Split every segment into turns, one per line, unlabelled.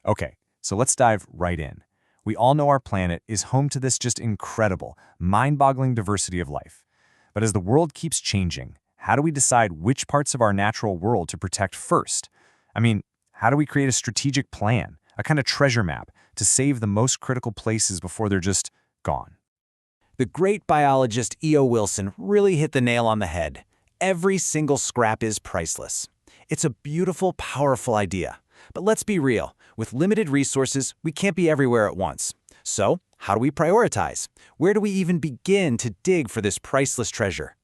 Okay, so let's dive right in. We all know our planet is home to this just incredible, mind-boggling diversity of life. But as the world keeps changing, how do we decide which parts of our natural world to protect first? I mean, how do we create a strategic plan, a kind of treasure map, to save the most critical places before they're just gone?
The great biologist E.O. Wilson really hit the nail on the head. Every single scrap is priceless. It's a beautiful, powerful idea. But let's be real. With limited resources, we can't be everywhere at once. So, how do we prioritize? Where do we even begin to dig for this priceless treasure?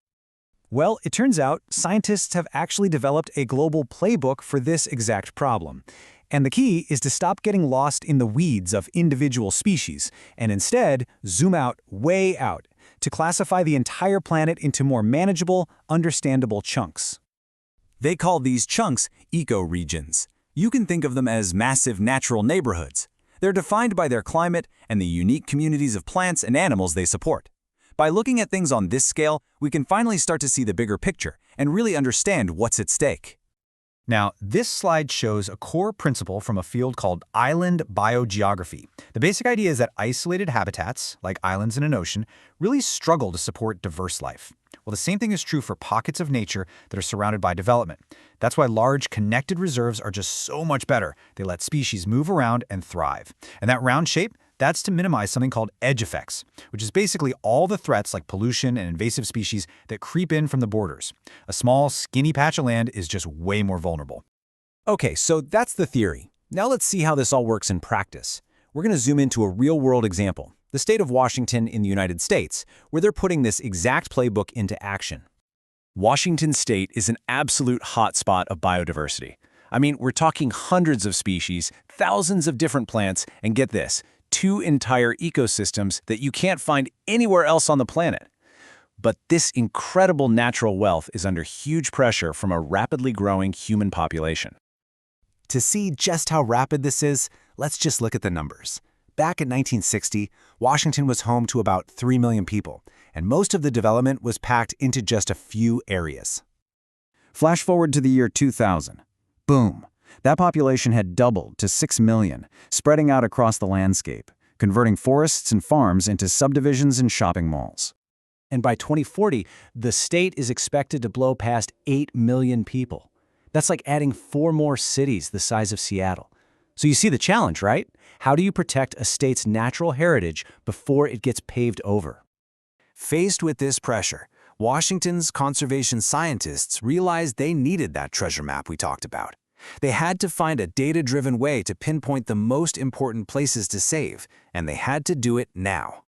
Well, it turns out scientists have actually developed a global playbook for this exact problem. And the key is to stop getting lost in the weeds of individual species, and instead zoom out, way out, to classify the entire planet into more manageable, understandable chunks.
They call these chunks ecoregions. You can think of them as massive natural neighborhoods. They're defined by their climate and the unique communities of plants and animals they support. By looking at things on this scale, we can finally start to see the bigger picture and really understand what's at stake.
Now, this slide shows a core principle from a field called island biogeography. The basic idea is that isolated habitats, like islands in an ocean, really struggle to support diverse life. Well, the same thing is true for pockets of nature that are surrounded by development. That's why large connected reserves are just so much better. They let species move around and thrive. And that round shape, that's to minimize something called edge effects, which is basically all the threats like pollution and invasive species that creep in from the borders. A small, skinny patch of land is just way more vulnerable.
Okay, so that's the theory. Now let's see how this all works in practice. We're going to zoom into a real-world example, the state of Washington in the United States, where they're putting this exact playbook into action. Washington State is an absolute hotspot of biodiversity. I mean, we're talking hundreds of species, thousands of different plants, and get this, 2 entire ecosystems that you can't find anywhere else on the planet. But this incredible natural wealth is under huge pressure from a rapidly growing human population. To see just how rapid this is, let's just look at the numbers. Back in 1960, Washington was home to about 3 million people, and most of the development was packed into just a few areas. Flash forward to the year 2000. Boom! That population had doubled to 6 million, spreading out across the landscape, converting forests and farms into subdivisions and shopping malls. And by 2040, the state is expected to blow past 8 million people. That's like adding 4 more cities the size of Seattle. So you see the challenge, right? How do you protect a state's natural heritage before it gets paved over? Faced with this pressure, Washington's conservation scientists realized they needed that treasure map we talked about. They had to find a data-driven way to pinpoint the most important places to save, and they had to do it now.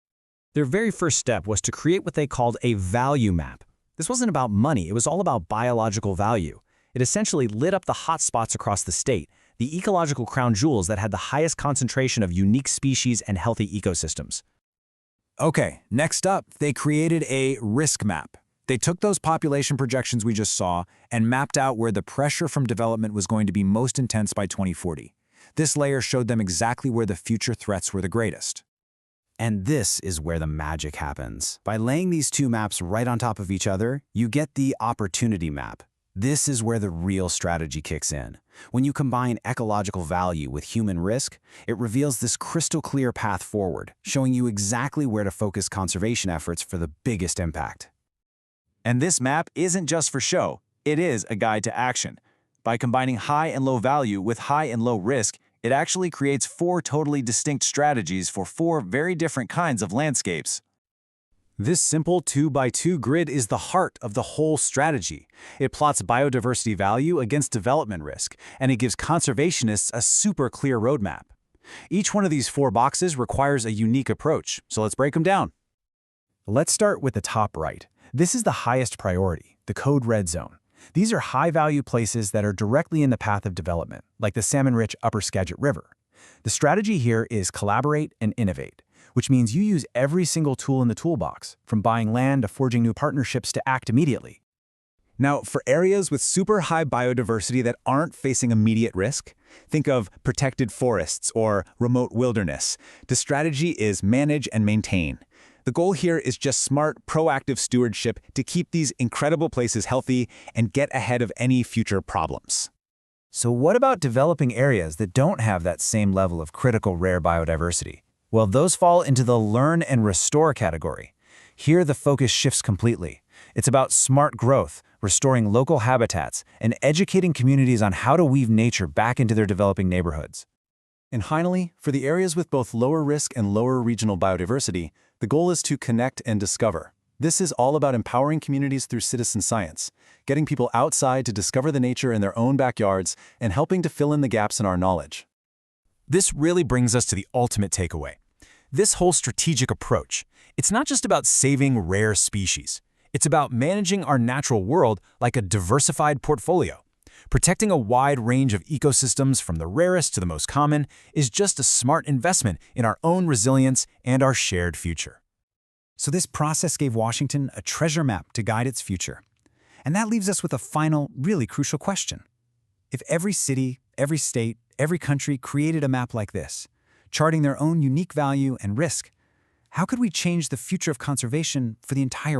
Their very first step was to create what they called a value map. This wasn't about money, it was all about biological value. It essentially lit up the hot spots across the state, the ecological crown jewels that had the highest concentration of unique species and healthy ecosystems.
Okay, next up, they created a risk map. They took those population projections we just saw and mapped out where the pressure from development was going to be most intense by 2040. This layer showed them exactly where the future threats were the greatest. And this is where the magic happens. By laying these 2 maps right on top of each other, you get the opportunity map. This is where the real strategy kicks in. When you combine ecological value with human risk, it reveals this crystal clear path forward, showing you exactly where to focus conservation efforts for the biggest impact. And this map isn't just for show, it is a guide to action. By combining high and low value with high and low risk, it actually creates 4 totally distinct strategies for 4 very different kinds of landscapes. This simple 2x2 grid is the heart of the whole strategy. It plots biodiversity value against development risk, and it gives conservationists a super clear roadmap. Each one of these 4 boxes requires a unique approach, so let's break them down. Let's start with the top right. This is the highest priority, the code red zone. These are high-value places that are directly in the path of development, like the salmon-rich Upper Skagit River. The strategy here is collaborate and innovate, which means you use every single tool in the toolbox, from buying land to forging new partnerships to act immediately. Now, for areas with super high biodiversity that aren't facing immediate risk, think of protected forests or remote wilderness. The strategy is manage and maintain. The goal here is just smart, proactive stewardship to keep these incredible places healthy and get ahead of any future problems. So what about developing areas that don't have that same level of critical rare biodiversity? Well, those fall into the learn and restore category. Here, the focus shifts completely. It's about smart growth, restoring local habitats, and educating communities on how to weave nature back into their developing neighborhoods.
And finally, for the areas with both lower risk and lower regional biodiversity, the goal is to connect and discover. This is all about empowering communities through citizen science, getting people outside to discover the nature in their own backyards, and helping to fill in the gaps in our knowledge.
This really brings us to the ultimate takeaway. This whole strategic approach, it's not just about saving rare species. It's about managing our natural world like a diversified portfolio. Protecting a wide range of ecosystems from the rarest to the most common is just a smart investment in our own resilience and our shared future.
So this process gave Washington a treasure map to guide its future. And that leaves us with a final, really crucial question. If every city, every state, every country created a map like this, charting their own unique value and risk, how could we change the future of conservation for the entire world?